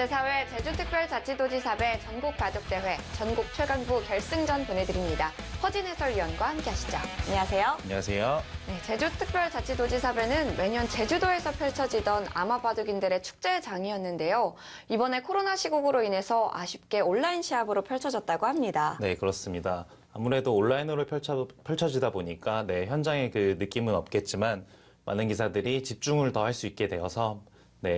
제4회 제주특별자치도지사배 전국바둑대회 전국 최강부 결승전 보내드립니다. 허진 해설위원과 함께하시죠. 안녕하세요. 안녕하세요. 네, 제주특별자치도지사배는 매년 제주도에서 펼쳐지던 아마바둑인들의 축제장이었는데요. 이번에 코로나 시국으로 인해서 아쉽게 온라인 시합으로 펼쳐졌다고 합니다. 네, 그렇습니다. 아무래도 온라인으로 펼쳐지다 보니까 현장의 그 느낌은 없겠지만 많은 기사들이 집중을 더 할 수 있게 되어서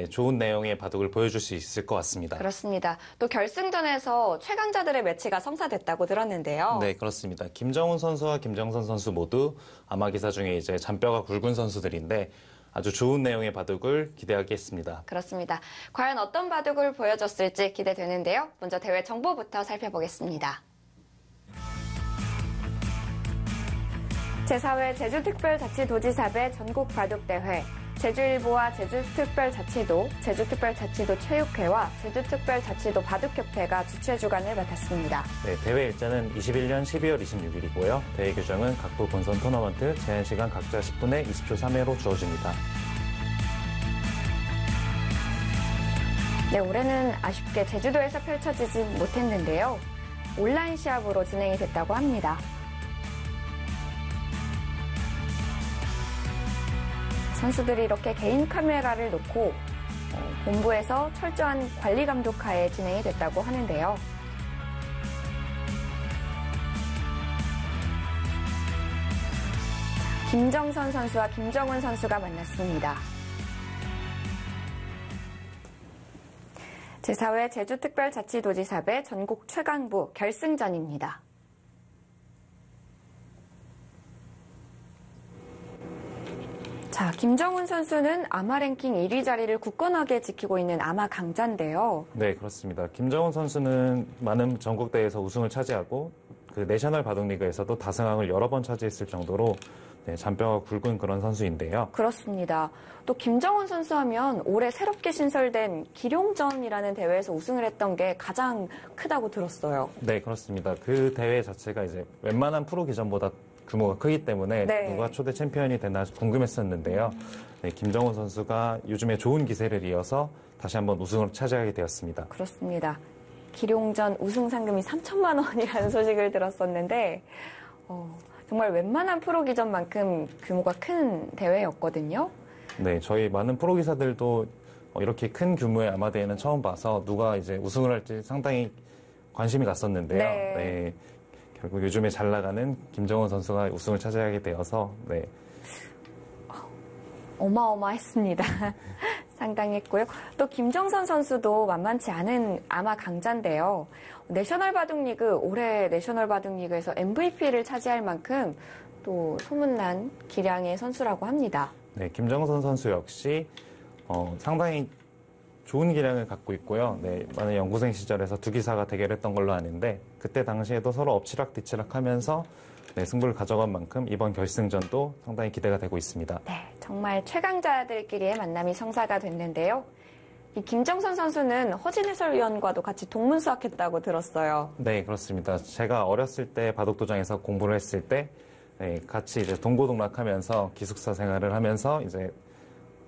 좋은 내용의 바둑을 보여줄 수 있을 것 같습니다. 그렇습니다. 또 결승전에서 최강자들의 매치가 성사됐다고 들었는데요. 네, 그렇습니다. 김정훈 선수와 김정선 선수 모두 아마 기사 중에 이제 잔뼈가 굵은 선수들인데 아주 좋은 내용의 바둑을 기대하겠습니다. 그렇습니다. 과연 어떤 바둑을 보여줬을지 기대되는데요. 먼저 대회 정보부터 살펴보겠습니다. 제4회 제주특별자치도지사배 전국바둑대회 제주일보와 제주특별자치도, 제주특별자치도 체육회와 제주특별자치도 바둑협회가 주최 주관을 맡았습니다. 네, 대회 일자는 21년 12월 26일이고요. 대회 규정은 각부 본선 토너먼트 제한시간 각자 10분에 20초 3회로 주어집니다. 네, 올해는 아쉽게 제주도에서 펼쳐지지 못했는데요. 온라인 시합으로 진행이 됐다고 합니다. 선수들이 이렇게 개인 카메라를 놓고 본부에서 철저한 관리 감독하에 진행이 됐다고 하는데요. 김정선 선수와 김정은 선수가 만났습니다. 제4회 제주특별자치도지사배 전국 최강부 결승전입니다. 자, 김정훈 선수는 아마 랭킹 1위 자리를 굳건하게 지키고 있는 아마 강자인데요. 네, 그렇습니다. 김정훈 선수는 많은 전국대회에서 우승을 차지하고 그 내셔널 바둑리그에서도 다승왕을 여러 번 차지했을 정도로 잔뼈가 굵은 그런 선수인데요. 그렇습니다. 또 김정훈 선수 하면 올해 새롭게 신설된 기룡전이라는 대회에서 우승을 했던 게 가장 크다고 들었어요. 네, 그렇습니다. 그 대회 자체가 이제 웬만한 프로 기전보다 규모가 크기 때문에 누가 초대 챔피언이 되나 궁금했었는데요. 네, 김정훈 선수가 요즘에 좋은 기세를 이어서 다시 한번 우승을 차지하게 되었습니다. 그렇습니다. 기룡전 우승 상금이 3천만 원이라는 소식을 들었었는데 정말 웬만한 프로 기전만큼 규모가 큰 대회였거든요. 네, 저희 많은 프로 기사들도 이렇게 큰 규모의 아마 대회는 처음 봐서 누가 이제 우승을 할지 상당히 관심이 갔었는데요. 네, 결국 요즘에 잘 나가는 김정은 선수가 우승을 차지하게 되어서 어마어마했습니다. 상당했고요. 또 김정선 선수도 만만치 않은 아마 강자인데요. 내셔널 바둑리그, 올해 내셔널 바둑리그에서 MVP를 차지할 만큼 또 소문난 기량의 선수라고 합니다. 네, 김정선 선수 역시 상당히 좋은 기량을 갖고 있고요. 네, 많은 연구생 시절에서 두 기사가 대결했던 걸로 아는데 그때 당시에도 서로 엎치락뒤치락 하면서 승부를 가져간 만큼 이번 결승전도 상당히 기대가 되고 있습니다. 네, 정말 최강자들끼리의 만남이 성사가 됐는데요. 이 김정선 선수는 허진 해설위원과도 같이 동문수학했다고 들었어요. 네, 그렇습니다. 제가 어렸을 때 바둑도장에서 공부를 했을 때 같이 이제 동고동락하면서 기숙사 생활을 하면서 이제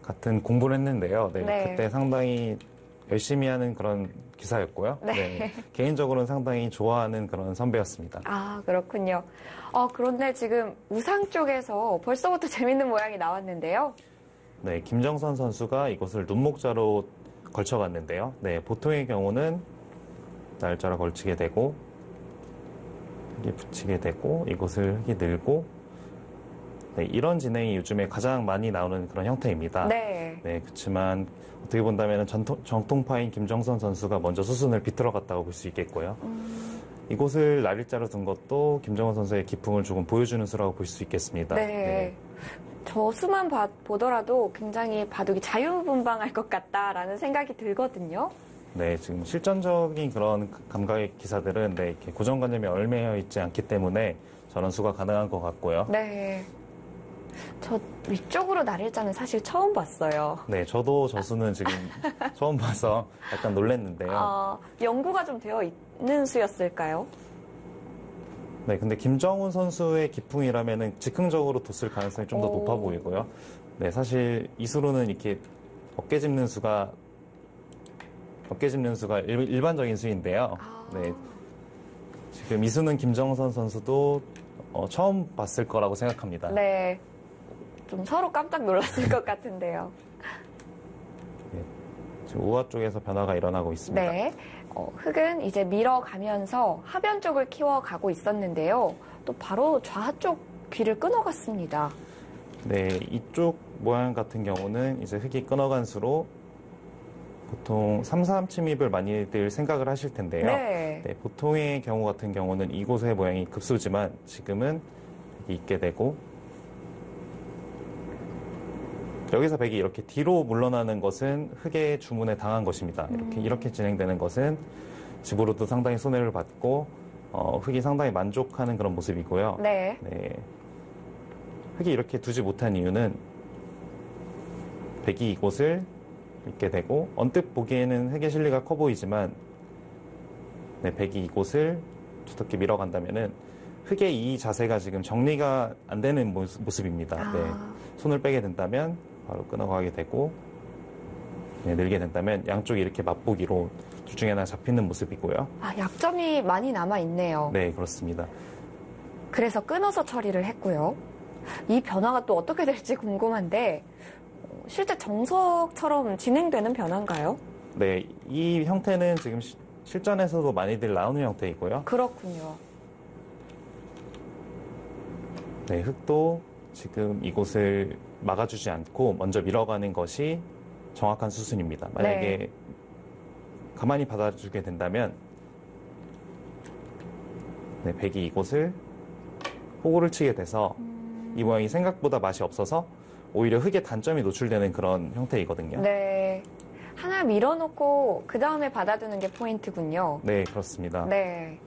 같은 공부를 했는데요. 그때 상당히 열심히 하는 그런 기사였고요. 개인적으로는 상당히 좋아하는 그런 선배였습니다. 아, 그렇군요. 그런데 지금 우상 쪽에서 벌써부터 재밌는 모양이 나왔는데요. 네, 김정선 선수가 이것을 눈목자로 걸쳐갔는데요. 네, 보통의 경우는 날짜로 걸치게 되고 여기 붙이게 되고 이것을 이렇게 늘고 이런 진행이 요즘에 가장 많이 나오는 그런 형태입니다. 네, 그렇지만 어떻게 본다면 정통파인 김정선 선수가 먼저 수순을 비틀어갔다고 볼 수 있겠고요. 이곳을 날일자로 둔 것도 김정선 선수의 기풍을 조금 보여주는 수라고 볼 수 있겠습니다. 저 수만 보더라도 굉장히 바둑이 자유분방할 것 같다라는 생각이 들거든요. 네, 지금 실전적인 그런 감각의 기사들은 이렇게 고정관념에 얽매여 있지 않기 때문에 전원수가 가능한 것 같고요. 저 위쪽으로 날일자는 사실 처음 봤어요. 네, 저도 저수는 지금 처음 봐서 약간 놀랐는데요. 연구가 좀 되어 있는 수였을까요? 네, 근데 김정훈 선수의 기풍이라면은 즉흥적으로 뒀을 가능성이 좀 더 높아 보이고요. 네, 사실 이 수로는 이렇게 어깨 짚는 수가 어깨 짚는 수가 일반적인 수인데요. 아. 네. 지금 이 수는 김정선 선수도 처음 봤을 거라고 생각합니다. 네. 좀 서로 깜짝 놀랐을 것 같은데요. 지금 우하 쪽에서 변화가 일어나고 있습니다. 네. 흙은 이제 밀어가면서 하변 쪽을 키워가고 있었는데요. 또 바로 좌 쪽 귀를 끊어갔습니다. 네, 이쪽 모양 같은 경우는 이제 흙이 끊어간 수로 보통 3-3 침입을 많이들 생각을 하실 텐데요. 네. 네, 보통의 경우 같은 경우는 이곳의 모양이 급수지만 지금은 있게 되고 여기서 백이 이렇게 뒤로 물러나는 것은 흙의 주문에 당한 것입니다. 이렇게 진행되는 것은 집으로도 상당히 손해를 받고 흙이 상당히 만족하는 그런 모습이고요. 네. 네. 흙이 이렇게 두지 못한 이유는 백이 이곳을 있게 되고 언뜻 보기에는 흙의 실리가 커 보이지만 네, 백이 이곳을 두텁게 밀어간다면은 흙의 이 자세가 지금 정리가 안 되는 모습입니다. 아. 네. 손을 빼게 된다면 바로 끊어가게 되고 네, 늘게 된다면 양쪽이 이렇게 맛보기로 둘 중에 하나 잡히는 모습이고요. 아, 약점이 많이 남아있네요. 네, 그렇습니다. 그래서 끊어서 처리를 했고요. 이 변화가 또 어떻게 될지 궁금한데 실제 정석처럼 진행되는 변화인가요? 네, 이 형태는 지금 실전에서도 많이들 나오는 형태이고요. 그렇군요. 네, 흙도 지금 이곳을 막아주지 않고 먼저 밀어가는 것이 정확한 수순입니다. 만약에 네. 가만히 받아주게 된다면 네, 백이 이곳을 호구를 치게 돼서 이 모양이 생각보다 맛이 없어서 오히려 흙의 단점이 노출되는 그런 형태이거든요. 네. 하나 밀어놓고 그 다음에 받아두는 게 포인트군요. 네, 그렇습니다. 네.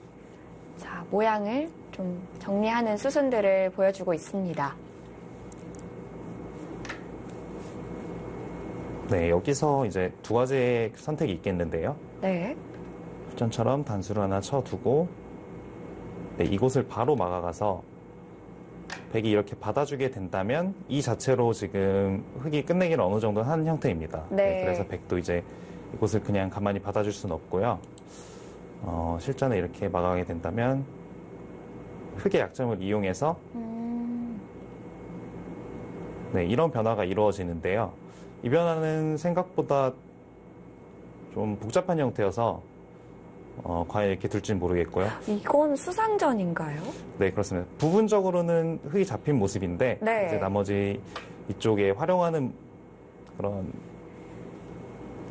자, 모양을 좀 정리하는 수순들을 보여주고 있습니다. 네, 여기서 이제 두 가지의 선택이 있겠는데요. 네. 실전처럼 단수를 하나 쳐두고 네, 이곳을 바로 막아가서 백이 이렇게 받아주게 된다면 이 자체로 지금 흙이 끝내기를 어느 정도 한 형태입니다. 네. 그래서 백도 이제 이곳을 그냥 가만히 받아줄 수는 없고요. 실전에 이렇게 막아가게 된다면 흙의 약점을 이용해서 네, 이런 변화가 이루어지는데요. 이 변화는 생각보다 좀 복잡한 형태여서 과연 이렇게 둘지는 모르겠고요. 이건 수상전인가요? 네, 그렇습니다. 부분적으로는 흙이 잡힌 모습인데 네. 이제 나머지 이쪽에 활용하는 그런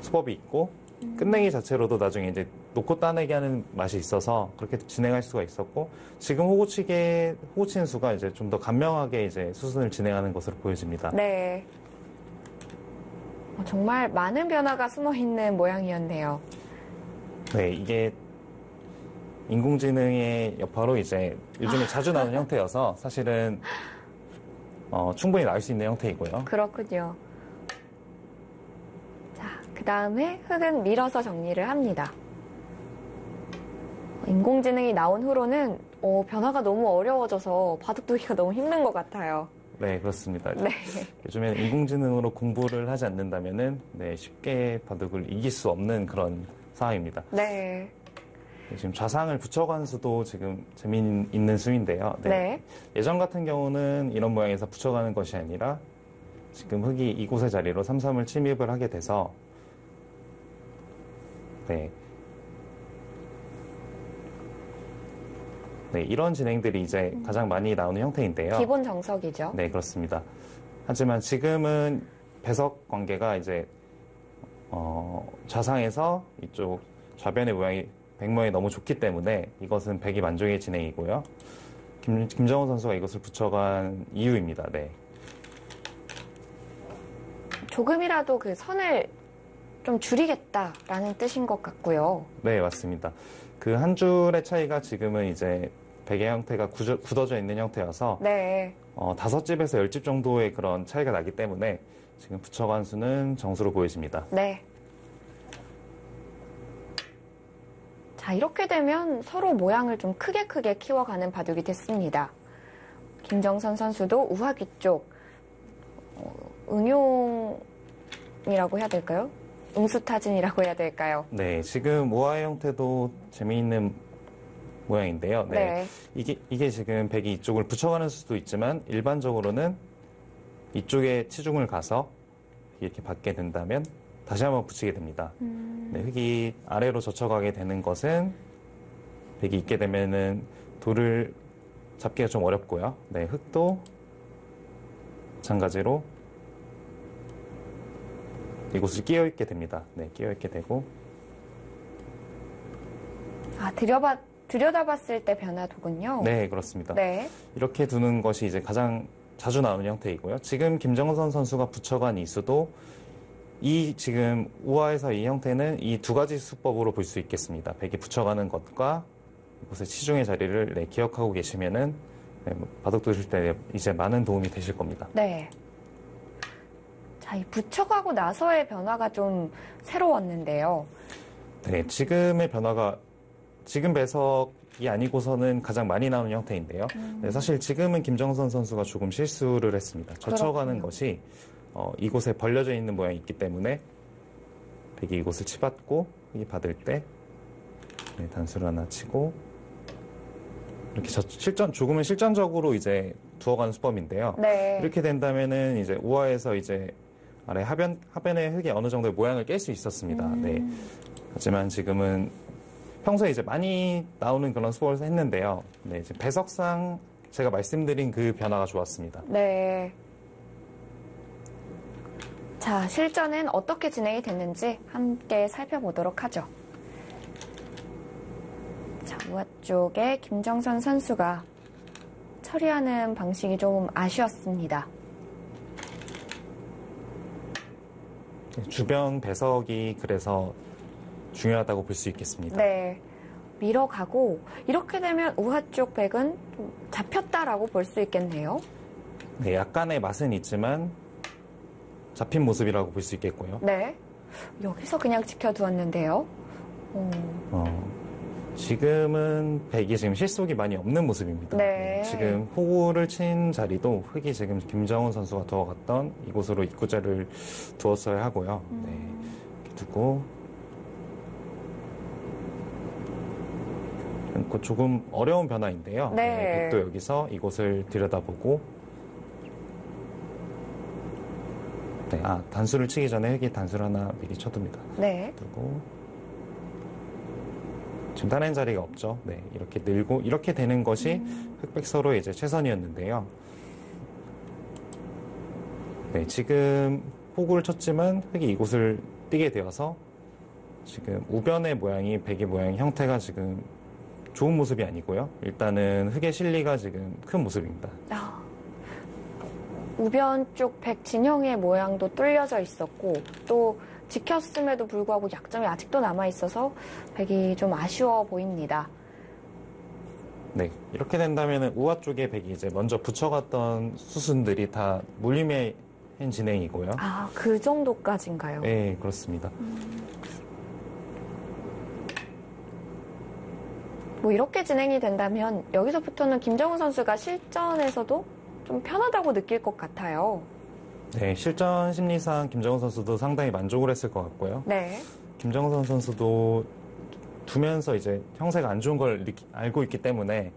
수법이 있고 끝내기 자체로도 나중에 이제 놓고 따내기 하는 맛이 있어서 그렇게 진행할 수가 있었고 지금 호구치는 수가 이제 좀 더 간명하게 이제 수순을 진행하는 것으로 보여집니다. 네. 정말 많은 변화가 숨어 있는 모양이었네요. 네, 이게 인공지능의 여파로 이제 요즘에 자주 나오는 형태여서 사실은 충분히 나올 수 있는 형태이고요. 그렇군요. 자, 그 다음에 흙은 밀어서 정리를 합니다. 인공지능이 나온 후로는 변화가 너무 어려워져서 바둑두기가 너무 힘든 것 같아요. 네, 그렇습니다. 네. 요즘에는 인공지능으로 공부를 하지 않는다면은 네, 쉽게 바둑을 이길 수 없는 그런 상황입니다. 네. 지금 좌상을 붙여간 수도 지금 재미있는 수인데요. 네. 네. 예전 같은 경우는 이런 모양에서 붙여가는 것이 아니라 지금 흙이 이곳의 자리로 3-3을 침입을 하게 돼서 네. 네, 이런 진행들이 이제 가장 많이 나오는 형태인데요. 기본 정석이죠. 네, 그렇습니다. 하지만 지금은 배석 관계가 이제 좌상에서 이쪽 좌변의 모양이 백 모양이 너무 좋기 때문에 이것은 백이 만족의 진행이고요. 김정은 선수가 이것을 붙여간 이유입니다. 네. 조금이라도 그 선을 좀 줄이겠다라는 뜻인 것 같고요. 네, 맞습니다. 그 한 줄의 차이가 지금은 이제 백의 형태가 굳어져 있는 형태여서 네. 5집에서 10집 정도의 그런 차이가 나기 때문에 지금 붙여간 수는 정수로 보여집니다. 네. 자, 이렇게 되면 서로 모양을 좀 크게 키워가는 바둑이 됐습니다. 김정선 선수도 우하귀 쪽 응용이라고 해야 될까요? 음수타진이라고 해야 될까요? 네, 지금 우아의 형태도 재미있는 모양인데요. 네. 이게 지금 백이 이쪽을 붙여가는 수도 있지만 일반적으로는 이쪽에 치중을 가서 이렇게 받게 된다면 다시 한번 붙이게 됩니다. 네, 흙이 아래로 젖혀가게 되는 것은 백이 있게 되면은 돌을 잡기가 좀 어렵고요. 네, 흙도 마찬가지로 이곳을 끼어 있게 됩니다. 네, 끼어 있게 되고. 아, 들여다봤을 때 변화도군요. 네, 그렇습니다. 네. 이렇게 두는 것이 이제 가장 자주 나오는 형태이고요. 지금 김정선 선수가 붙여간 이 수도 이 지금 우아에서 이 형태는 이 두 가지 수법으로 볼 수 있겠습니다. 백이 붙여가는 것과 이곳의 치중의 자리를 네, 기억하고 계시면은 네, 바둑 두실 때 이제 많은 도움이 되실 겁니다. 네. 자, 이 붙여가고 나서의 변화가 좀 새로웠는데요. 네, 지금의 변화가 지금 배석이 아니고서는 가장 많이 나오는 형태인데요. 네, 사실 지금은 김정선 선수가 조금 실수를 했습니다. 젖혀가는 그렇군요. 것이 이곳에 벌려져 있는 모양이 있기 때문에 백이 이곳을 치받고 이 받을 때 네, 단수를 하나 치고 이렇게 조금은 실전적으로 이제 두어가는 수법인데요. 네. 이렇게 된다면은 이제 우아에서 이제 아래 하변의 흙이 어느 정도의 모양을 깰 수 있었습니다. 네. 하지만 지금은 평소에 이제 많이 나오는 그런 수법을 했는데요. 네, 이제 배석상 제가 말씀드린 그 변화가 좋았습니다. 네. 자, 실전은 어떻게 진행이 됐는지 함께 살펴보도록 하죠. 자, 우아 쪽에 김정선 선수가 처리하는 방식이 좀 아쉬웠습니다. 주변 배석이 그래서 중요하다고 볼 수 있겠습니다. 네. 밀어가고 이렇게 되면 우하 쪽 백은 좀 잡혔다라고 볼 수 있겠네요. 네, 약간의 맛은 있지만 잡힌 모습이라고 볼 수 있겠고요. 네. 여기서 그냥 지켜두었는데요. 지금은 백이 지금 실속이 많이 없는 모습입니다. 네. 지금 호구를 친 자리도 흙이 지금 김정은 선수가 두어갔던 이곳으로 입구자를 두었어야 하고요. 네, 이렇게 두고 조금 어려운 변화인데요. 네. 백도 여기서 이곳을 들여다보고 네, 단수를 치기 전에 흙이 단수를 하나 미리 쳐둡니다. 네. 두고 지금 따낸 자리가 없죠. 네, 이렇게 늘고 이렇게 되는 것이 흑백 서로의 이제 최선이었는데요. 네, 지금 호구를 쳤지만 흑이 이곳을 뛰게 되어서 지금 우변의 모양이 백의 모양 형태가 지금 좋은 모습이 아니고요. 일단은 흑의 실리가 지금 큰 모습입니다. 우변 쪽 백 진영의 모양도 뚫려져 있었고 또 지켰음에도 불구하고 약점이 아직도 남아있어서 백이 좀 아쉬워 보입니다. 네, 이렇게 된다면 우아 쪽에 백이 이제 먼저 붙여갔던 수순들이 다 물림의 진행이고요. 아, 그 정도까지인가요? 네, 그렇습니다. 뭐 이렇게 진행이 된다면 여기서부터는 김정은 선수가 실전에서도 좀 편하다고 느낄 것 같아요. 네, 실전 심리상 김정은 선수도 상당히 만족을 했을 것 같고요. 네. 김정선 선수도 두면서 이제 형세가 안 좋은 걸 알고 있기 때문에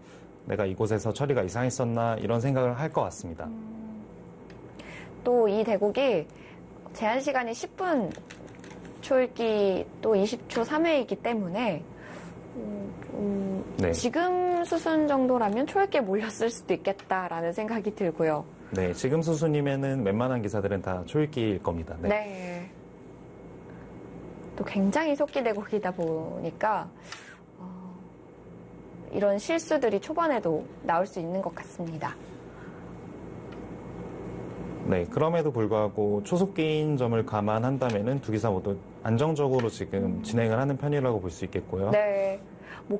내가 이곳에서 처리가 이상했었나 이런 생각을 할 것 같습니다. 또 이 대국이 제한 시간이 10분 초읽기 또 20초 3회이기 때문에 네. 지금 수순 정도라면 초읽기에 몰렸을 수도 있겠다라는 생각이 들고요. 네, 지금 수순이면은 웬만한 기사들은 다 초읽기일 겁니다. 네. 네. 또 굉장히 속기 대국이다 보니까 이런 실수들이 초반에도 나올 수 있는 것 같습니다. 네, 그럼에도 불구하고 초속기인 점을 감안한다면은 두 기사 모두 안정적으로 지금 진행을 하는 편이라고 볼 수 있겠고요. 네. 뭐,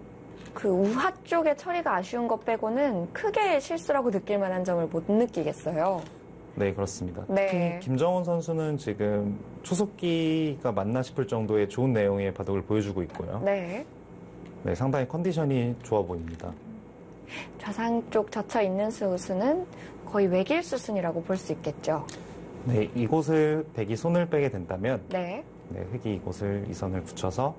그 우하 쪽의 처리가 아쉬운 것 빼고는 크게 실수라고 느낄 만한 점을 못 느끼겠어요. 네, 그렇습니다. 네. 특히 김정은 선수는 지금 초속기가 맞나 싶을 정도의 좋은 내용의 바둑을 보여주고 있고요. 네. 네, 상당히 컨디션이 좋아 보입니다. 좌상 쪽 젖혀 있는 수순은 거의 외길 수순이라고 볼 수 있겠죠. 네, 이곳을 백이 손을 빼게 된다면 네. 네, 흙이 이곳을 이 선을 붙여서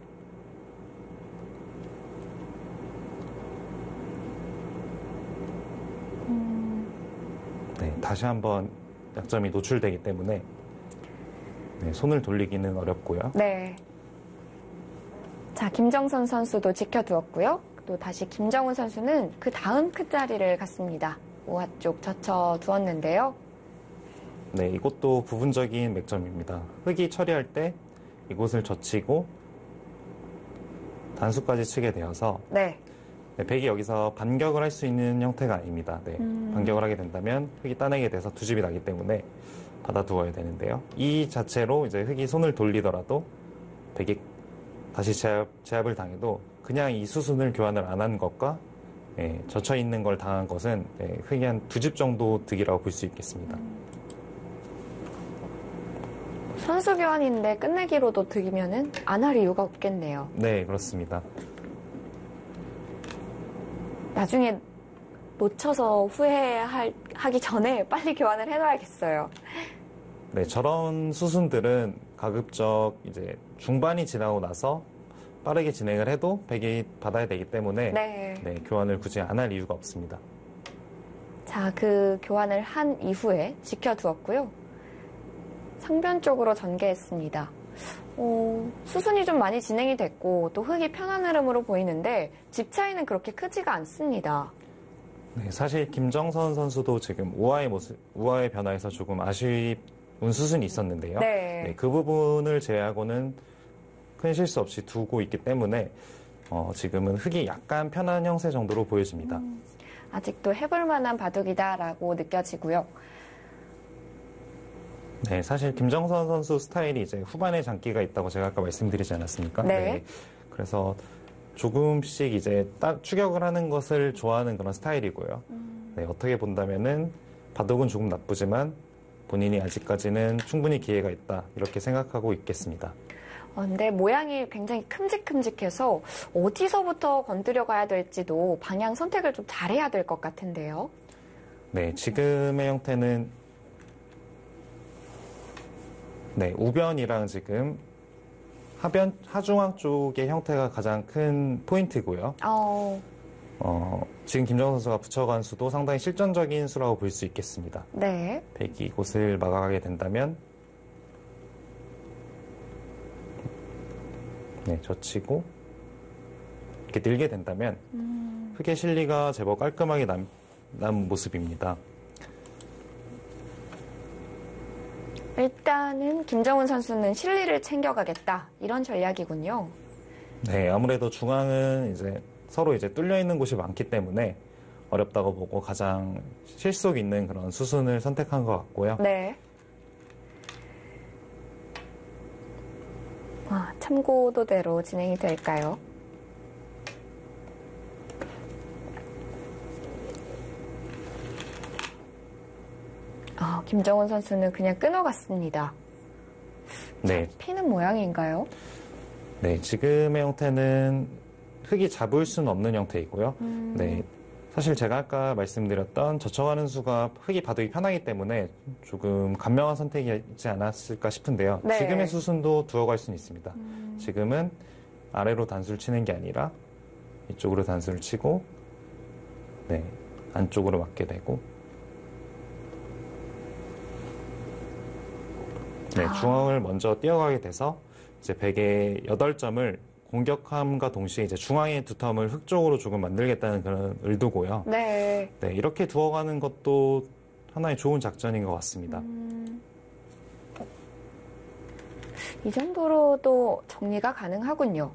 네, 다시 한번 약점이 노출되기 때문에 네, 손을 돌리기는 어렵고요. 네. 자, 김정선 선수도 지켜두었고요. 또 다시 김정훈 선수는 그 다음 끝자리를 갔습니다. 우아 쪽 젖혀두었는데요. 네, 이것도 부분적인 맥점입니다. 흙이 처리할 때 이곳을 젖히고 단수까지 치게 되어서 네. 네, 백이 여기서 반격을 할 수 있는 형태가 아닙니다. 네, 반격을 하게 된다면 흙이 따내게 돼서 두 집이 나기 때문에 받아두어야 되는데요. 이 자체로 이제 흙이 손을 돌리더라도 백이 다시 제압을 당해도 그냥 이 수순을 교환을 안 한 것과 젖혀 있는 걸 당한 것은 흙이 한 두 집 정도 득이라고 볼 수 있겠습니다. 선수 교환인데 끝내기로도 득이면은 안 할 이유가 없겠네요. 네, 그렇습니다. 나중에 놓쳐서 후회하기 전에 빨리 교환을 해놔야겠어요. 네, 저런 수순들은 가급적 이제 중반이 지나고 나서 빠르게 진행을 해도 백이 받아야 되기 때문에 네. 네, 교환을 굳이 안 할 이유가 없습니다. 자, 그 교환을 한 이후에 지켜두었고요. 상변 쪽으로 전개했습니다. 수순이 좀 많이 진행이 됐고 또 흙이 편한 흐름으로 보이는데 집 차이는 그렇게 크지가 않습니다. 네, 사실 김정선 선수도 지금 우아의 변화에서 조금 아쉬운 수순이 있었는데요. 네. 네, 그 부분을 제외하고는 큰 실수 없이 두고 있기 때문에 지금은 흙이 약간 편한 형세 정도로 보여집니다. 아직도 해볼 만한 바둑이다라고 느껴지고요. 네, 사실 김정선 선수 스타일이 이제 후반에 장기가 있다고 제가 아까 말씀드리지 않았습니까? 네. 그래서 조금씩 이제 추격을 하는 것을 좋아하는 그런 스타일이고요. 네, 어떻게 본다면은 바둑은 조금 나쁘지만 본인이 아직까지는 충분히 기회가 있다 이렇게 생각하고 있겠습니다. 근데 모양이 굉장히 큼직큼직해서 어디서부터 건드려 가야 될지도 방향 선택을 좀 잘해야 될 것 같은데요. 네, 지금의 형태는 네, 우변이랑 지금 하중앙 쪽의 형태가 가장 큰 포인트고요. 지금 김정은 선수가 붙여간 수도 상당히 실전적인 수라고 볼 수 있겠습니다. 네. 백이 이곳을 막아가게 된다면 네, 젖히고 이렇게 늘게 된다면 흙의 실리가 제법 깔끔하게 남은 모습입니다. 일단은 김정훈 선수는 실리를 챙겨가겠다 이런 전략이군요. 네, 아무래도 중앙은 이제 서로 이제 뚫려 있는 곳이 많기 때문에 어렵다고 보고 가장 실속 있는 그런 수순을 선택한 것 같고요. 네. 참고도대로 진행이 될까요? 김정훈 선수는 그냥 끊어갔습니다. 네. 피는 모양인가요? 네, 지금의 형태는 흙이 잡을 수는 없는 형태이고요. 네, 사실 제가 아까 말씀드렸던 젖혀가는 수가 흙이 바둑이 편하기 때문에 조금 간명한 선택이지 않았을까 싶은데요. 네. 지금의 수순도 두어갈 수는 있습니다. 지금은 아래로 단수를 치는 게 아니라 이쪽으로 단수를 치고 네, 안쪽으로 맞게 되고 네, 중앙을 먼저 뛰어가게 돼서 이제 백의 8점을 공격함과 동시에 이제 중앙의 두 텀을 흙 쪽으로 조금 만들겠다는 그런 의도고요. 네. 네, 이렇게 두어가는 것도 하나의 좋은 작전인 것 같습니다. 이 정도로도 정리가 가능하군요.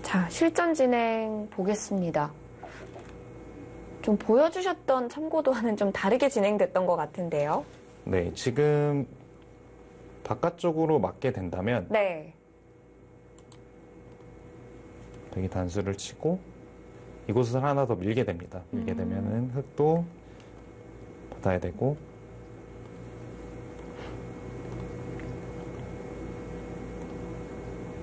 자, 실전 진행 보겠습니다. 좀 보여주셨던 참고도와는 좀 다르게 진행됐던 것 같은데요. 네, 지금 바깥쪽으로 맞게 된다면 네. 백이 단수를 치고 이곳을 하나 더 밀게 됩니다. 밀게 되면은 흙도 받아야 되고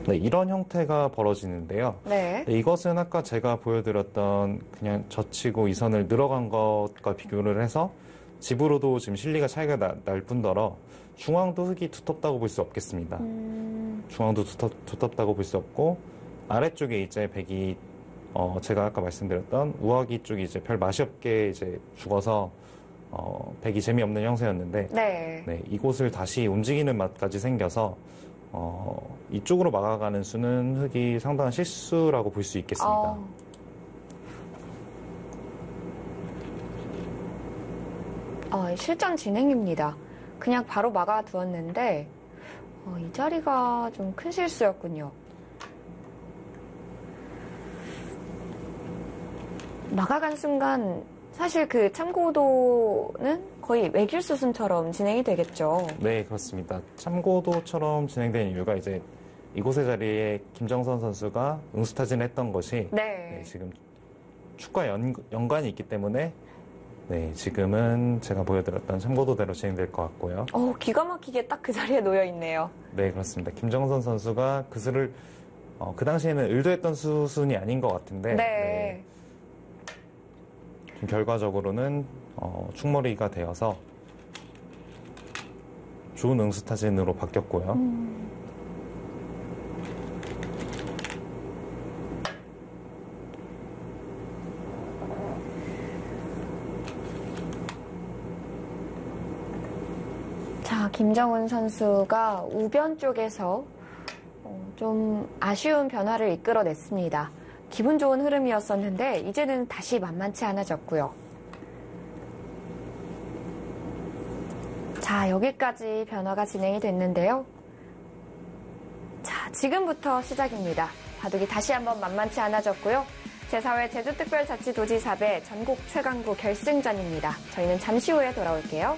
네, 이런 형태가 벌어지는데요. 네. 네, 이것은 아까 제가 보여드렸던 그냥 젖히고 이 선을 늘어간 것과 비교를 해서 집으로도 지금 실리가 차이가 날 뿐더러 중앙도 흙이 두텁다고 볼 수 없겠습니다. 중앙도 두텁다고 볼 수 없고 아래쪽에 이제 백이 제가 아까 말씀드렸던 우아기 쪽이 이제 별 맛이 없게 이제 죽어서 백이 재미없는 형세였는데 네. 네, 이곳을 다시 움직이는 맛까지 생겨서 이쪽으로 막아가는 수는 흙이 상당한 실수라고 볼 수 있겠습니다. 실전 진행입니다. 그냥 바로 막아두었는데 이 자리가 좀 큰 실수였군요. 막아간 순간 사실 그 참고도는 거의 외길 수순처럼 진행이 되겠죠. 네, 그렇습니다. 참고도처럼 진행된 이유가 이제 이곳의 자리에 김정선 선수가 응수타진했던 것이 네, 지금 축과 연관이 있기 때문에 네, 지금은 제가 보여드렸던 참고도대로 진행될 것 같고요. 기가 막히게 딱 그 자리에 놓여 있네요. 네, 그렇습니다. 김정선 선수가 그 수를 그 당시에는 의도했던 수순이 아닌 것 같은데 네. 좀 결과적으로는 축머리가 되어서 좋은 응수타진으로 바뀌었고요. 자, 김정은 선수가 우변 쪽에서 좀 아쉬운 변화를 이끌어냈습니다. 기분 좋은 흐름이었었는데 이제는 다시 만만치 않아졌고요. 자, 여기까지 변화가 진행이 됐는데요. 자, 지금부터 시작입니다. 바둑이 다시 한번 만만치 않아졌고요. 제4회 제주특별자치도지사배 전국 최강구 결승전입니다. 저희는 잠시 후에 돌아올게요.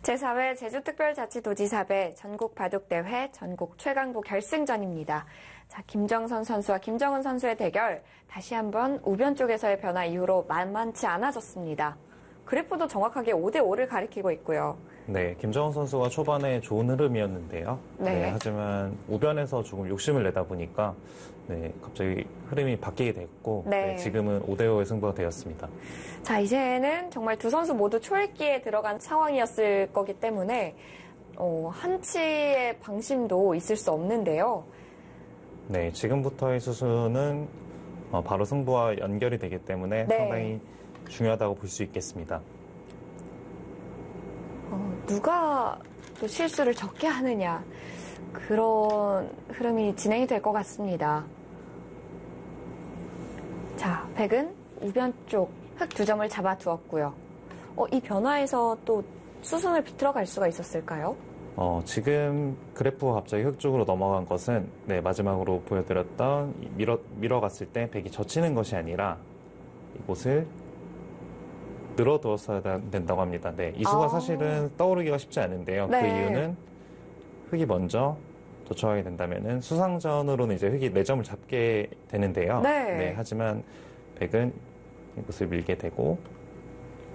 제4회 제주특별자치도지사배 전국바둑대회 전국 최강구 결승전입니다. 자, 김정선 선수와 김정은 선수의 대결 다시 한번 우변 쪽에서의 변화 이후로 만만치 않아졌습니다. 그래프도 정확하게 5대5를 가리키고 있고요. 네, 김정은 선수가 초반에 좋은 흐름이었는데요. 네, 하지만 우변에서 조금 욕심을 내다 보니까 네, 갑자기 흐름이 바뀌게 됐고 네, 지금은 5대5의 승부가 되었습니다. 자, 이제는 정말 두 선수 모두 초읽기에 들어간 상황이었을 거기 때문에 한치의 방심도 있을 수 없는데요. 네, 지금부터의 수순은 바로 승부와 연결이 되기 때문에 상당히 중요하다고 볼 수 있겠습니다. 누가 또 실수를 적게 하느냐, 그런 흐름이 진행이 될 것 같습니다. 자, 백은 우변 쪽 흙 2점을 잡아두었고요. 이 변화에서 또 수순을 비틀어 갈 수가 있었을까요? 지금 그래프가 갑자기 흙 쪽으로 넘어간 것은 네, 마지막으로 보여드렸던 밀어갔을 때 백이 젖히는 것이 아니라 이곳을 늘어두었어야 된다고 합니다. 네, 이 수가 사실은 떠오르기가 쉽지 않은데요. 그 이유는 흙이 먼저 도착하게 된다면은 수상전으로는 이제 흙이 4점을 잡게 되는데요. 네, 하지만 백은 이곳을 밀게 되고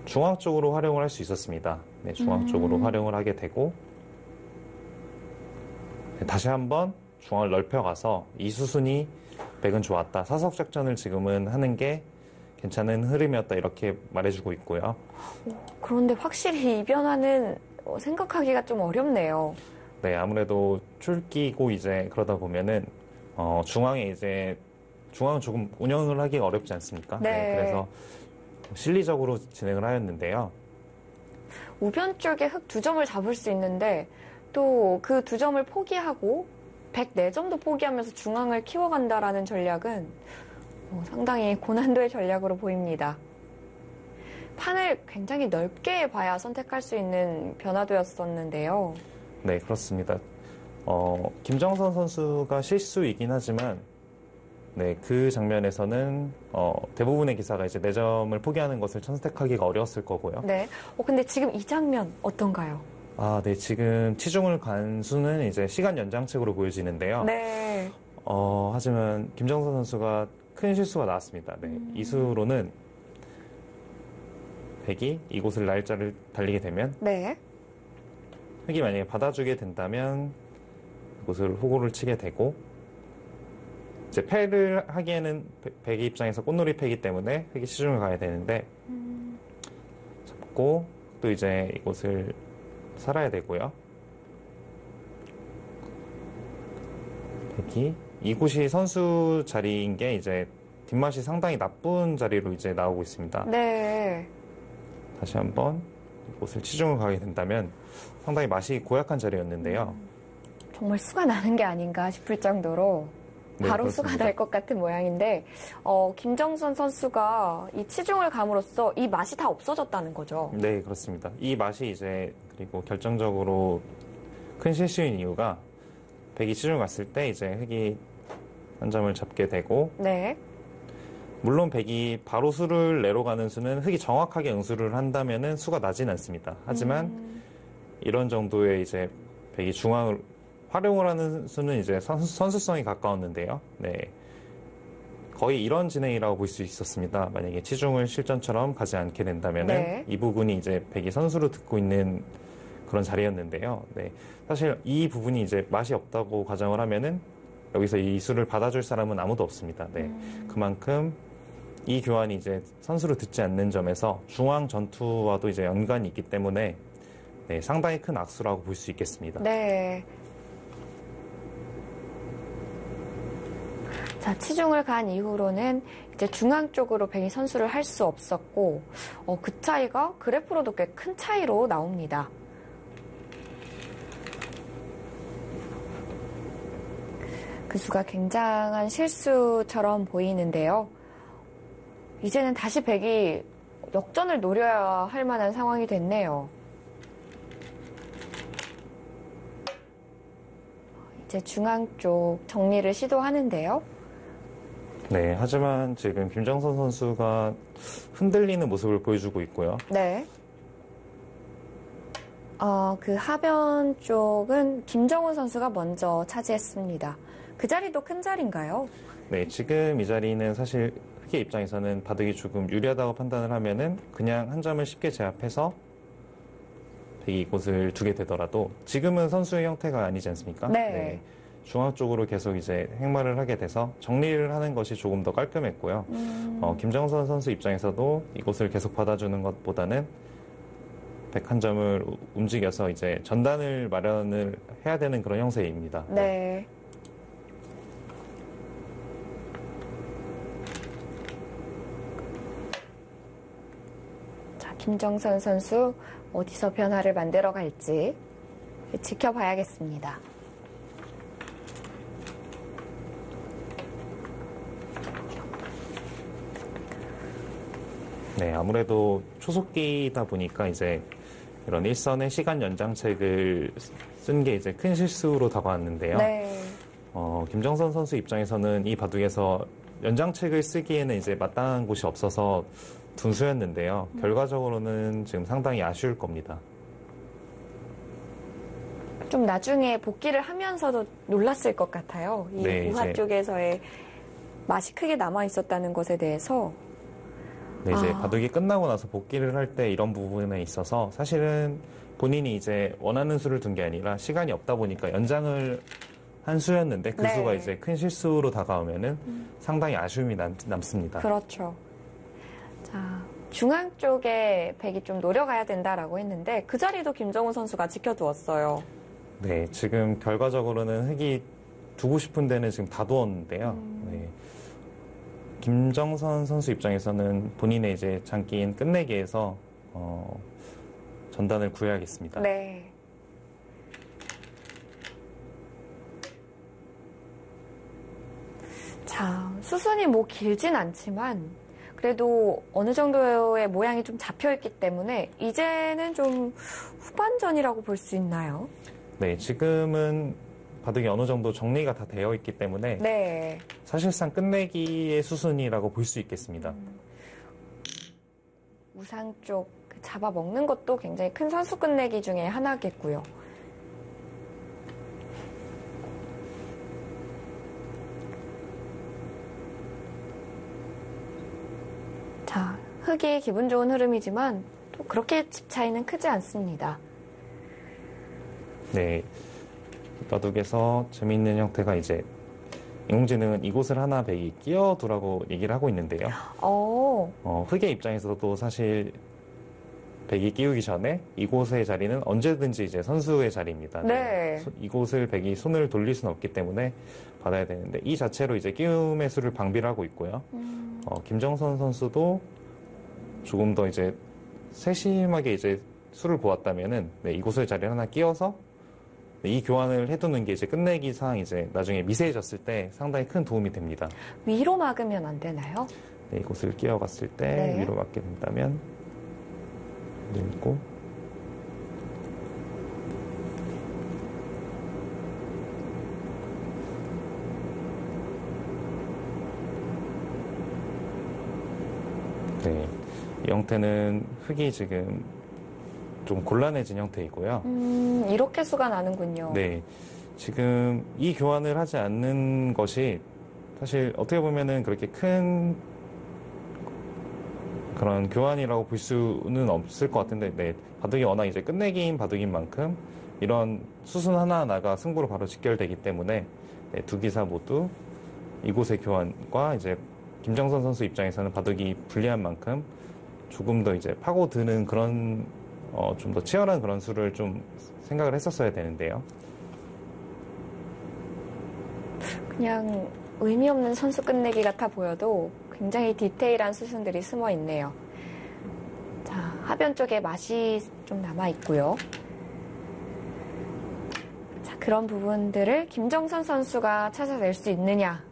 중앙 쪽으로 활용을 할 수 있었습니다. 네, 중앙 쪽으로 활용을 하게 되고 네, 다시 한번 중앙을 넓혀가서 이 수순이 백은 좋았다. 사석작전을 지금은 하는 게 괜찮은 흐름이었다 이렇게 말해주고 있고요. 그런데 확실히 이 변화는 생각하기가 좀 어렵네요. 네, 아무래도 출기고 이제 그러다 보면은 중앙에 이제 중앙은 조금 운영을 하기가 어렵지 않습니까? 네, 그래서 실리적으로 진행을 하였는데요. 우변 쪽에 흙 2점을 잡을 수 있는데 또 그 2점을 포기하고 104점도 포기하면서 중앙을 키워간다라는 전략은 상당히 고난도의 전략으로 보입니다. 판을 굉장히 넓게 봐야 선택할 수 있는 변화도였었는데요. 네, 그렇습니다. 김정선 선수가 실수이긴 하지만 네, 그 장면에서는 대부분의 기사가 이제 4점을 포기하는 것을 선택하기가 어려웠을 거고요. 네. 근데 지금 이 장면 어떤가요? 네, 지금 치중을 간 수는 이제 시간 연장책으로 보여지는데요. 네. 하지만 김정선 선수가 큰 실수가 나왔습니다. 네, 이 수로는 백이 이곳을 날짜를 달리게 되면 흑이 만약에 받아주게 된다면 이곳을 호구를 치게 되고, 이제 패를 하기에는 백의 입장에서 꽃놀이 패이기 때문에 흑이 치중을 가야 되는데, 잡고 또 이제 이곳을 살아야 되고요. 백이 이곳이 선수 자리인 게 이제 뒷맛이 상당히 나쁜 자리로 이제 나오고 있습니다. 네. 다시 한번 이곳을 치중을 가게 된다면 상당히 맛이 고약한 자리였는데요. 정말 수가 나는 게 아닌가 싶을 정도로 네, 바로 그렇습니다. 수가 날 것 같은 모양인데 김정선 선수가 이 치중을 감으로써 이 맛이 다 없어졌다는 거죠. 네, 그렇습니다. 이 맛이 이제 그리고 결정적으로 큰 실수인 이유가 백이 치중 갔을 때 이제 흑이 한 점을 잡게 되고, 네. 물론 백이 바로 수를 내러 가는 수는 흑이 정확하게 응수를 한다면은 수가 나진 않습니다. 하지만 이런 정도의 이제 백이 중앙을 활용을 하는 수는 이제 선수성이 가까웠는데요. 네. 거의 이런 진행이라고 볼 수 있었습니다. 만약에 치중을 실전처럼 가지 않게 된다면은 네. 이 부분이 이제 백이 선수로 듣고 있는 그런 자리였는데요. 네. 사실 이 부분이 이제 맛이 없다고 가정을 하면은 여기서 이 수를 받아줄 사람은 아무도 없습니다. 네. 그만큼 이 교환이 이제 선수로 듣지 않는 점에서 중앙 전투와도 이제 연관이 있기 때문에 네, 상당히 큰 악수라고 볼 수 있겠습니다. 네. 자, 치중을 간 이후로는 이제 중앙 쪽으로 백이 선수를 할 수 없었고, 그 차이가 그래프로도 꽤 큰 차이로 나옵니다. 그 수가 굉장한 실수처럼 보이는데요. 이제는 다시 백이 역전을 노려야 할 만한 상황이 됐네요. 이제 중앙 쪽 정리를 시도하는데요. 네, 하지만 지금 김정선 선수가 흔들리는 모습을 보여주고 있고요. 네. 그 하변 쪽은 김정훈 선수가 먼저 차지했습니다. 그 자리도 큰 자리인가요? 네, 지금 이 자리는 사실 흑의 입장에서는 바둑이 조금 유리하다고 판단을 하면은 그냥 한 점을 쉽게 제압해서 백이 이곳을 두게 되더라도 지금은 선수의 형태가 아니지 않습니까? 네. 중앙 쪽으로 계속 이제 행마를 하게 돼서 정리를 하는 것이 조금 더 깔끔했고요. 김정선 선수 입장에서도 이곳을 계속 받아주는 것보다는 백 한 점을 움직여서 이제 전단을 마련을 해야 되는 그런 형세입니다. 네. 자, 김정선 선수 어디서 변화를 만들어 갈지 지켜봐야겠습니다. 네, 아무래도 초속기다 보니까 이제 이런 일선의 시간 연장책을 쓴 게 이제 큰 실수로 다가왔는데요. 네. 김정선 선수 입장에서는 이 바둑에서 연장책을 쓰기에는 이제 마땅한 곳이 없어서 둔수였는데요. 결과적으로는 지금 상당히 아쉬울 겁니다. 좀 나중에 복귀를 하면서도 놀랐을 것 같아요. 이 네, 우하 이제 쪽에서의 맛이 크게 남아 있었다는 것에 대해서. 네, 이제 바둑이 끝나고 나서 복귀를 할 때 이런 부분에 있어서 사실은 본인이 이제 원하는 수를 둔 게 아니라 시간이 없다 보니까 연장을 한 수였는데 그 네. 수가 이제 큰 실수로 다가오면은 상당히 아쉬움이 남습니다. 그렇죠. 자, 중앙 쪽에 백이 좀 노려가야 된다라고 했는데 그 자리도 김정우 선수가 지켜두었어요. 네, 지금 결과적으로는 흑이 두고 싶은 데는 지금 다 두었는데요. 네. 김정선 선수 입장에서는 본인의 이제 장기인 끝내기에서 전단을 구해야겠습니다. 네. 자, 수순이 뭐 길진 않지만 그래도 어느 정도의 모양이 좀 잡혀있기 때문에 이제는 좀 후반전이라고 볼 수 있나요? 네, 지금은 바둑이 어느 정도 정리가 다 되어 있기 때문에 네. 사실상 끝내기의 수순이라고 볼 수 있겠습니다. 우상 쪽 잡아먹는 것도 굉장히 큰 선수 끝내기 중에 하나겠고요. 자, 흑이 기분 좋은 흐름이지만 또 그렇게 집 차이는 크지 않습니다. 네, 바둑에서 재미있는 형태가 이제 인공지능은 이곳을 하나 백이 끼워두라고 얘기를 하고 있는데요. 흑의 입장에서도 사실 백이 끼우기 전에 이곳의 자리는 언제든지 이제 선수의 자리입니다. 네. 이곳을 백이 손을 돌릴 수는 없기 때문에 받아야 되는데 이 자체로 이제 끼움의 수를 방비를 하고 있고요. 김정선 선수도 조금 더 이제 세심하게 이제 수를 보았다면은 네, 이곳의 자리를 하나 끼워서 이 교환을 해두는 게 이제 끝내기상 이제 나중에 미세해졌을 때 상당히 큰 도움이 됩니다. 위로 막으면 안 되나요? 네, 이곳을 끼워갔을 때 네. 위로 막게 된다면 늘고 네, 이 형태는 흙이 지금 좀 곤란해진 형태이고요. 이렇게 수가 나는군요. 네, 지금 이 교환을 하지 않는 것이 사실 어떻게 보면은 그렇게 큰 그런 교환이라고 볼 수는 없을 것 같은데, 네, 바둑이 워낙 이제 끝내기인 바둑인 만큼 이런 수순 하나하나가 승부로 바로 직결되기 때문에 네, 두 기사 모두 이곳의 교환과 이제 김정선 선수 입장에서는 바둑이 불리한 만큼 조금 더 이제 파고드는 그런 좀 더 치열한 그런 수를 좀 생각을 했었어야 되는데요. 그냥 의미 없는 선수 끝내기 같아 보여도 굉장히 디테일한 수순들이 숨어 있네요. 자, 하변 쪽에 맛이 좀 남아 있고요. 자, 그런 부분들을 김정선 선수가 찾아낼 수 있느냐,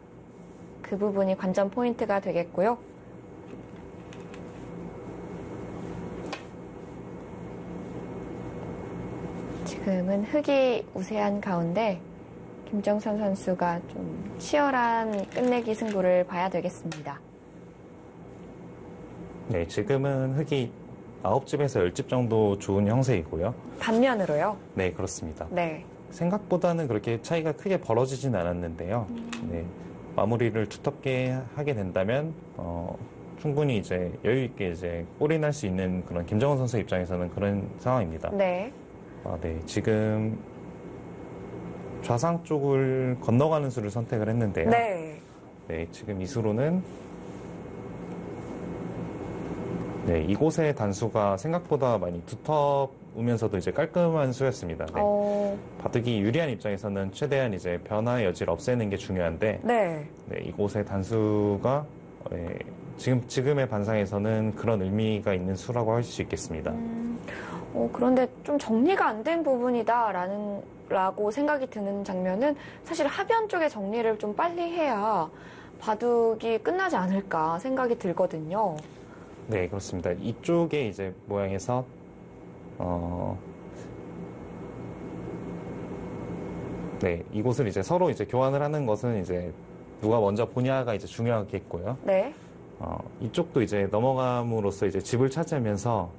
그 부분이 관전 포인트가 되겠고요. 지금은 흙이 우세한 가운데 김정선 선수가 좀 치열한 끝내기 승부를 봐야 되겠습니다. 네, 지금은 흙이 9집에서 10집 정도 좋은 형세이고요. 반면으로요? 네, 그렇습니다. 네. 생각보다는 그렇게 차이가 크게 벌어지진 않았는데요. 네, 마무리를 두텁게 하게 된다면 충분히 이제 여유 있게 이제 골이 날 수 있는 그런 김정은 선수 입장에서는 그런 상황입니다. 네. 네, 지금 좌상 쪽을 건너가는 수를 선택을 했는데요. 네. 네, 지금 이 수로는 네, 이곳의 단수가 생각보다 많이 두텁으면서도 이제 깔끔한 수였습니다. 네. 바둑이 유리한 입장에서는 최대한 이제 변화의 여지를 없애는 게 중요한데, 네. 네, 이곳의 단수가 네, 지금의 반상에서는 그런 의미가 있는 수라고 할 수 있겠습니다. 그런데 좀 정리가 안 된 부분이다라고 생각이 드는 장면은 사실 하변 쪽의 정리를 좀 빨리 해야 바둑이 끝나지 않을까 생각이 들거든요. 네, 그렇습니다. 이쪽에 이제 모양에서 네, 이곳을 이제 서로 이제 교환을 하는 것은 이제 누가 먼저 보냐가 이제 중요하겠고요. 네. 이쪽도 이제 넘어감으로써 이제 집을 찾으면서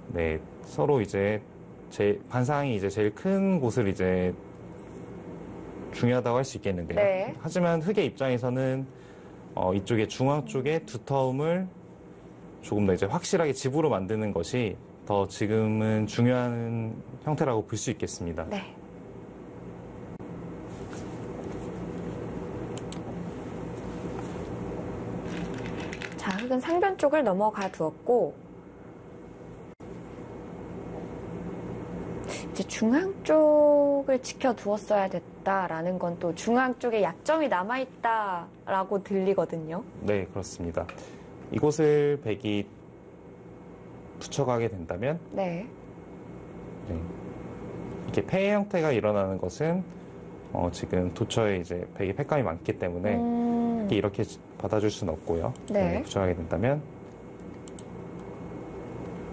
네, 서로 이제 반상이 이제 제일 큰 곳을 이제 중요하다고 할 수 있겠는데요. 네. 하지만 흙의 입장에서는 이쪽에 중앙 쪽에 두터움을 조금 더 이제 확실하게 집으로 만드는 것이 더 지금은 중요한 형태라고 볼 수 있겠습니다. 네. 자, 흙은 상변 쪽을 넘어가 두었고 이제 중앙 쪽을 지켜두었어야 됐다라는 건 또 중앙 쪽에 약점이 남아있다라고 들리거든요. 네, 그렇습니다. 이곳을 백이 붙여가게 된다면 네. 네, 이렇게 폐 형태가 일어나는 것은 지금 도처에 이제 백이 폐감이 많기 때문에 이렇게 받아줄 수는 없고요. 네. 붙여가게 된다면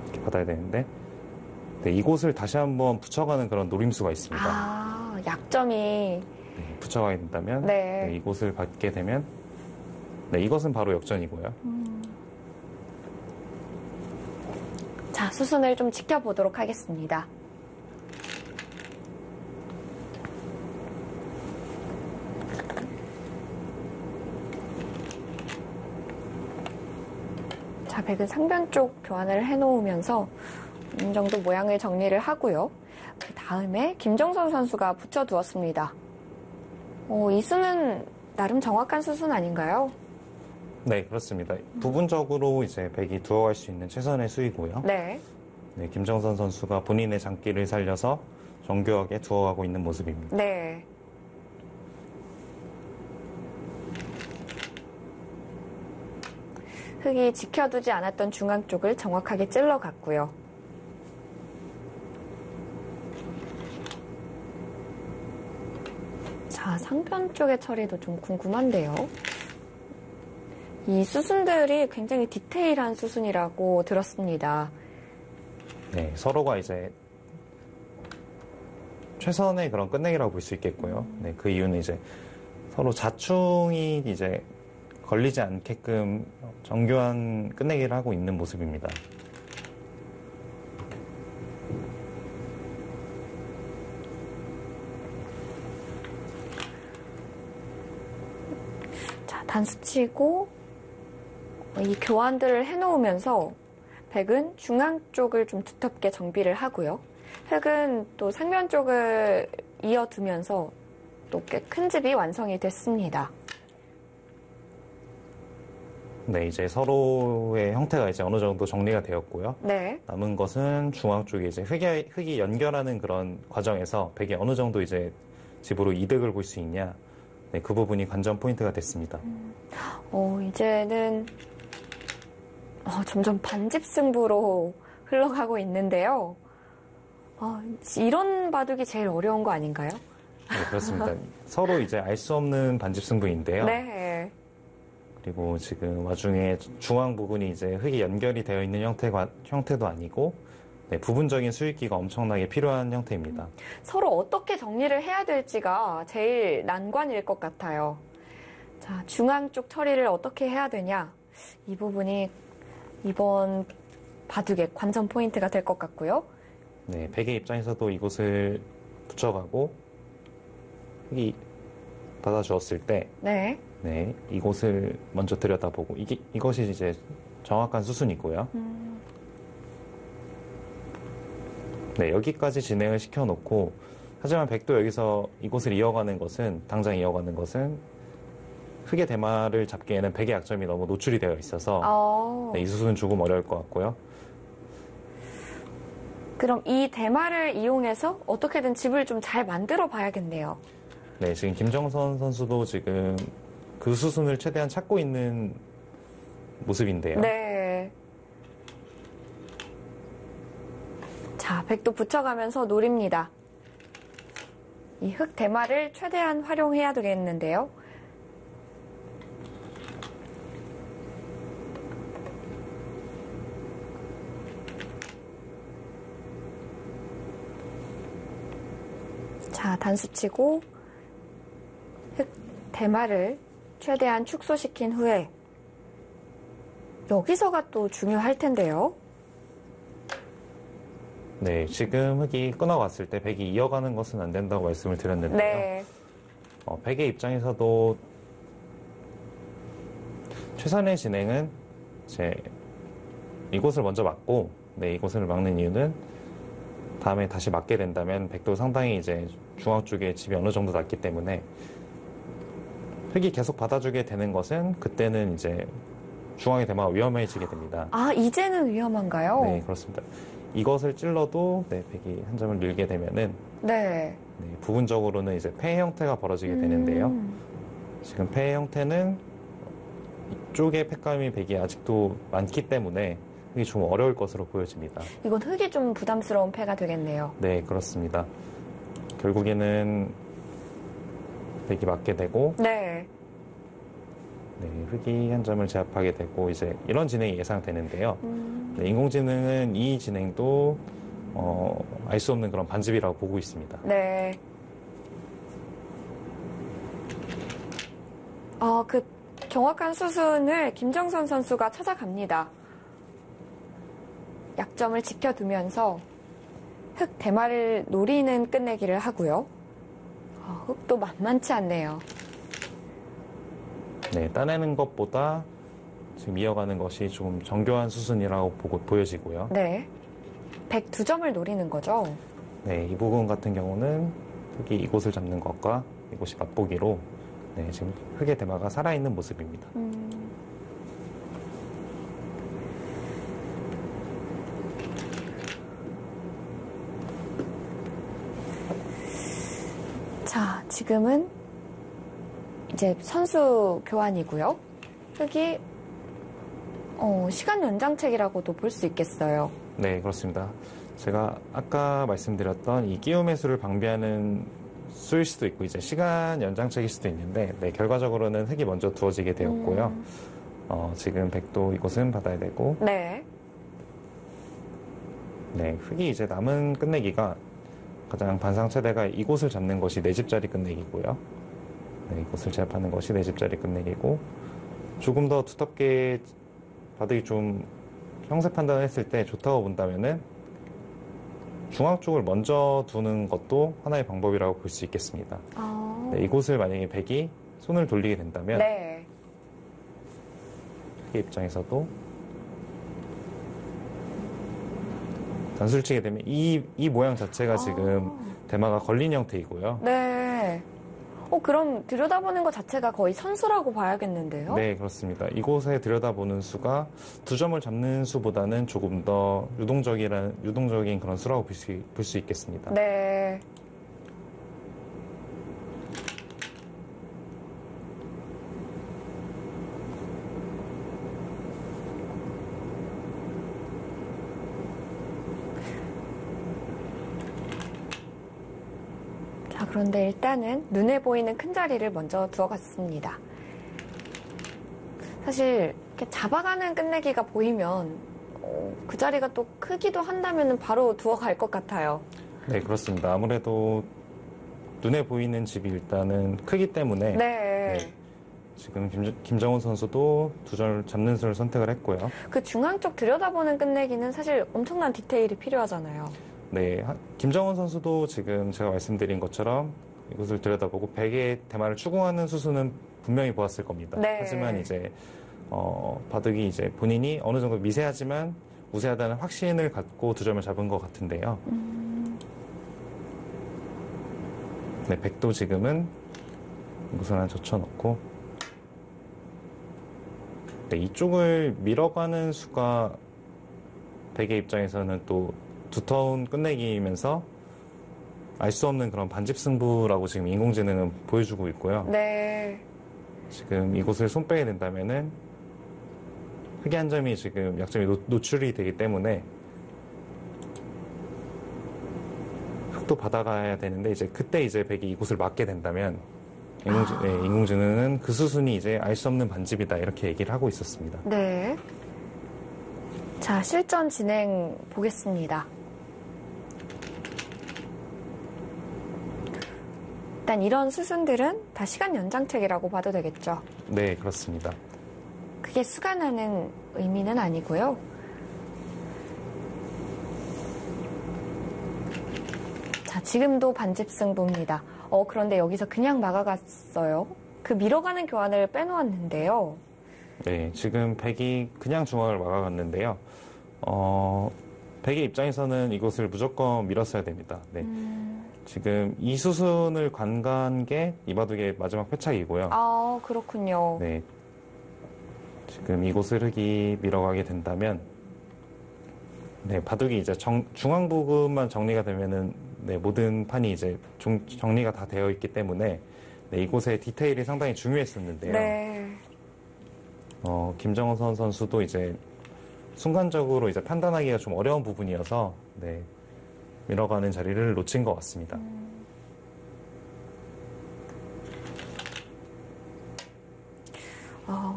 이렇게 받아야 되는데 네, 이곳을 다시 한번 붙여가는 그런 노림수가 있습니다. 아, 약점이. 네, 붙여가게 된다면 네. 네, 이곳을 받게 되면 네, 이것은 바로 역전이고요. 자, 수순을 좀 지켜보도록 하겠습니다. 자, 백은 상변 쪽 교환을 해놓으면서 이 정도 모양을 정리를 하고요. 그 다음에 김정선 선수가 붙여두었습니다. 이 수는 나름 정확한 수순 아닌가요? 네, 그렇습니다. 부분적으로 이제 백이 두어갈 수 있는 최선의 수이고요. 네. 네, 김정선 선수가 본인의 장기를 살려서 정교하게 두어가고 있는 모습입니다. 네. 흙이 지켜두지 않았던 중앙 쪽을 정확하게 찔러갔고요. 자, 상편 쪽의 처리도 좀 궁금한데요. 이 수순들이 굉장히 디테일한 수순이라고 들었습니다. 네, 서로가 이제 최선의 그런 끝내기라고 볼 수 있겠고요. 네, 그 이유는 이제 서로 자충이 이제 걸리지 않게끔 정교한 끝내기를 하고 있는 모습입니다. 자, 단수 치고 이 교환들을 해놓으면서 백은 중앙 쪽을 좀 두텁게 정비를 하고요. 흙은 또 상면 쪽을 이어두면서 또 꽤 큰 집이 완성이 됐습니다. 네, 이제 서로의 형태가 이제 어느 정도 정리가 되었고요. 네. 남은 것은 중앙 쪽에 이제 흙이 연결하는 그런 과정에서 백이 어느 정도 이제 집으로 이득을 볼 수 있냐. 네, 그 부분이 관전 포인트가 됐습니다. 이제는 점점 반집 승부로 흘러가고 있는데요. 이런 바둑이 제일 어려운 거 아닌가요? 네, 그렇습니다. 서로 이제 알 수 없는 반집 승부인데요. 네. 그리고 지금 와중에 중앙 부분이 이제 흙이 연결이 되어 있는 형태도 아니고, 네, 부분적인 수익기가 엄청나게 필요한 형태입니다. 서로 어떻게 정리를 해야 될지가 제일 난관일 것 같아요. 자, 중앙 쪽 처리를 어떻게 해야 되냐? 이 부분이 이번 바둑의 관전 포인트가 될 것 같고요. 네, 백의 입장에서도 이곳을 붙여가고 흙이 받아주었을 때, 네. 네, 이곳을 먼저 들여다보고 이것이 이제 정확한 수순이고요. 네, 여기까지 진행을 시켜놓고, 하지만 백도 여기서 이곳을 당장 이어가는 것은 흙의 대마를 잡기에는 백의 약점이 너무 노출이 되어 있어서 네, 이 수순은 조금 어려울 것 같고요. 그럼 이 대마를 이용해서 어떻게든 집을 좀 잘 만들어 봐야겠네요. 네, 지금 김정선 선수도 지금 그 수순을 최대한 찾고 있는 모습인데요. 네. 자, 백도 붙여가면서 노립니다. 이 흙 대마를 최대한 활용해야 되겠는데요. 자, 단수 치고 흙 대마를 최대한 축소시킨 후에 여기서가 또 중요할 텐데요. 네, 지금 흙이 끊어갔을 때 백이 이어가는 것은 안 된다고 말씀을 드렸는데요. 네. 백의 입장에서도 최선의 진행은 이제 이곳을 먼저 막고, 네, 이곳을 막는 이유는 다음에 다시 막게 된다면 백도 상당히 이제 중앙 쪽에 집이 어느 정도 났기 때문에 흙이 계속 받아주게 되는 것은 그때는 이제 중앙의 대마가 위험해지게 됩니다. 아, 이제는 위험한가요? 네, 그렇습니다. 이것을 찔러도 네, 백이 한 점을 밀게 되면은 네. 네, 부분적으로는 이제 폐 형태가 벌어지게 되는데요. 지금 폐 형태는 이쪽에 폐감이 백이 아직도 많기 때문에 흙이 좀 어려울 것으로 보여집니다. 이건 흙이 좀 부담스러운 패가 되겠네요. 네, 그렇습니다. 결국에는 백이 맞게 되고 네. 네, 흙이 한 점을 제압하게 되고 이제 이런 진행이 예상되는데요. 네, 인공지능은 이 진행도 알 수 없는 그런 반집이라고 보고 있습니다. 네. 그 정확한 수순을 김정선 선수가 찾아갑니다. 약점을 지켜두면서 흙 대마를 노리는 끝내기를 하고요. 흙도 만만치 않네요. 네, 따내는 것보다 지금 이어가는 것이 좀 정교한 수순이라고 보여지고요. 네. 백 2점을 노리는 거죠? 네, 이 부분 같은 경우는 흑이 이곳을 잡는 것과 이곳이 맛보기로 네, 지금 흑의 대마가 살아있는 모습입니다. 자, 지금은 이제 선수 교환이고요. 흑이 시간 연장책이라고도 볼 수 있겠어요. 네, 그렇습니다. 제가 아까 말씀드렸던 이 끼움 매수를 방비하는 수일 수도 있고 이제 시간 연장책일 수도 있는데 네, 결과적으로는 흑이 먼저 두어지게 되었고요. 지금 백도 이곳은 받아야 되고 네. 네, 흑이 이제 남은 끝내기가 가장 반상 최대가 이곳을 잡는 것이 4집짜리 끝내기고요. 네, 이곳을 제압하는 것이 4집짜리 끝내기고 조금 더 두텁게 바둑이 좀 형세 판단을 했을 때 좋다고 본다면은 중앙 쪽을 먼저 두는 것도 하나의 방법이라고 볼 수 있겠습니다. 네, 이곳을 만약에 백이 손을 돌리게 된다면 네. 흑의 입장에서도 단수를 치게 되면 이 모양 자체가 지금 대마가 걸린 형태이고요. 네. 그럼 들여다보는 것 자체가 거의 선수라고 봐야겠는데요? 네, 그렇습니다. 이곳에 들여다보는 수가 2점을 잡는 수보다는 조금 더 유동적인 그런 수라고 볼 수 있겠습니다. 네. 자, 그런데 일단은 눈에 보이는 큰 자리를 먼저 두어갔습니다. 사실 이렇게 잡아가는 끝내기가 보이면 그 자리가 또 크기도 한다면 바로 두어갈 것 같아요. 네, 그렇습니다. 아무래도 눈에 보이는 집이 일단은 크기 때문에 네. 지금 김정훈 선수도 2점 잡는 수를 선택을 했고요. 그 중앙 쪽 들여다보는 끝내기는 사실 엄청난 디테일이 필요하잖아요. 네, 김정훈 선수도 지금 제가 말씀드린 것처럼 이곳을 들여다보고 백의 대마를 추궁하는 수순은 분명히 보았을 겁니다. 네. 하지만 이제 바둑이 이제 본인이 어느 정도 미세하지만 우세하다는 확신을 갖고 2점을 잡은 것 같은데요. 네, 백도 지금은 이곳을 하나 젖혀놓고 네, 이쪽을 밀어가는 수가 백의 입장에서는 또 두터운 끝내기이면서 알 수 없는 그런 반집 승부라고 지금 인공지능은 보여주고 있고요. 네. 지금 이곳을 손 빼게 된다면은 흑의 한 점이 지금 약점이 노출이 되기 때문에 흑도 받아가야 되는데 이제 그때 이제 백이 이곳을 막게 된다면 인공지능은 그 수순이 이제 알 수 없는 반집이다 이렇게 얘기를 하고 있었습니다. 네. 자, 실전 진행 보겠습니다. 일단 이런 수순들은 다 시간 연장책이라고 봐도 되겠죠? 네, 그렇습니다. 그게 수가 나는 의미는 아니고요. 자, 지금도 반집 승부입니다. 그런데 여기서 그냥 막아갔어요. 그 밀어가는 교환을 빼놓았는데요. 네, 지금 백이 그냥 중앙을 막아갔는데요. 백의 입장에서는 이곳을 무조건 밀었어야 됩니다. 네. 지금 이 수순을 관간 게 이 바둑의 마지막 패착이고요. 아, 그렇군요. 네. 지금 이곳을 흑이 밀어가게 된다면, 네, 바둑이 이제 중앙 부분만 정리가 되면은, 네, 모든 판이 이제 정리가 다 되어 있기 때문에, 네, 이곳의 디테일이 상당히 중요했었는데요. 네. 김정은 선수도 이제 순간적으로 이제 판단하기가 좀 어려운 부분이어서, 네, 밀어가는 자리를 놓친 것 같습니다.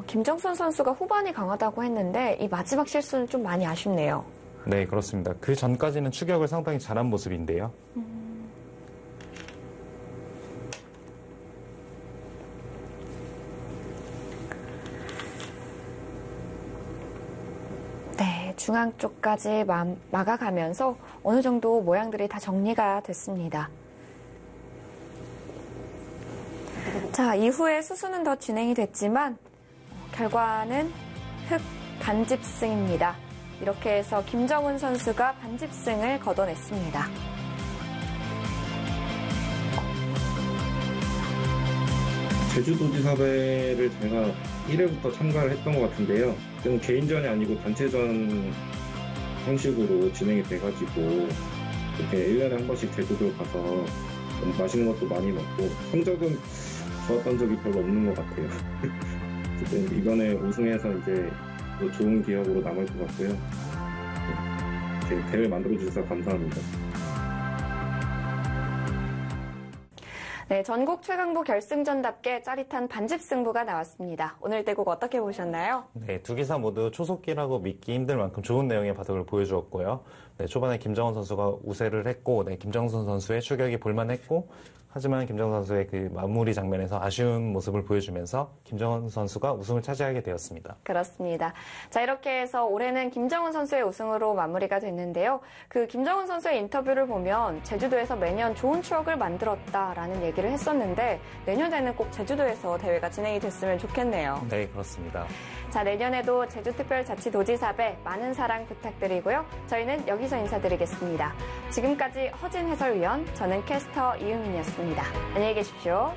김정선 선수가 후반이 강하다고 했는데 이 마지막 실수는 좀 많이 아쉽네요. 네, 그렇습니다. 그 전까지는 추격을 상당히 잘한 모습인데요. 네, 중앙 쪽까지 막아가면서 어느 정도 모양들이 다 정리가 됐습니다. 자, 이후에 수수는 더 진행이 됐지만 결과는 흑 반집승입니다. 이렇게 해서 김정은 선수가 반집승을 거둬냈습니다. 제주도지사배를 제가 1회부터 참가를 했던 것 같은데요. 좀 개인전이 아니고 단체전 형식으로 진행이 돼가지고 이렇게 1년에 한 번씩 제주도 가서 맛있는 것도 많이 먹고 성적은 좋았던 적이 별로 없는 것 같아요. 어쨌든 이번에 우승해서 이제 또 좋은 기억으로 남을 것 같고요. 이렇게 대회 만들어주셔서 감사합니다. 네, 전국 최강부 결승전답게 짜릿한 반집 승부가 나왔습니다. 오늘 대국 어떻게 보셨나요? 네, 두 기사 모두 초속기라고 믿기 힘들 만큼 좋은 내용의 바둑을 보여주었고요. 네, 초반에 김정은 선수가 우세를 했고, 네, 김정은 선수의 추격이 볼만했고, 하지만 김정은 선수의 그 마무리 장면에서 아쉬운 모습을 보여주면서 김정은 선수가 우승을 차지하게 되었습니다. 그렇습니다. 자, 이렇게 해서 올해는 김정은 선수의 우승으로 마무리가 됐는데요. 그 김정은 선수의 인터뷰를 보면 제주도에서 매년 좋은 추억을 만들었다라는 얘기를 했었는데 내년에는 꼭 제주도에서 대회가 진행이 됐으면 좋겠네요. 네, 그렇습니다. 자, 내년에도 제주특별자치도지사배 많은 사랑 부탁드리고요. 저희는 여기서 인사드리겠습니다. 지금까지 허진 해설위원, 저는 캐스터 이유민이었습니다. 안녕히 계십시오.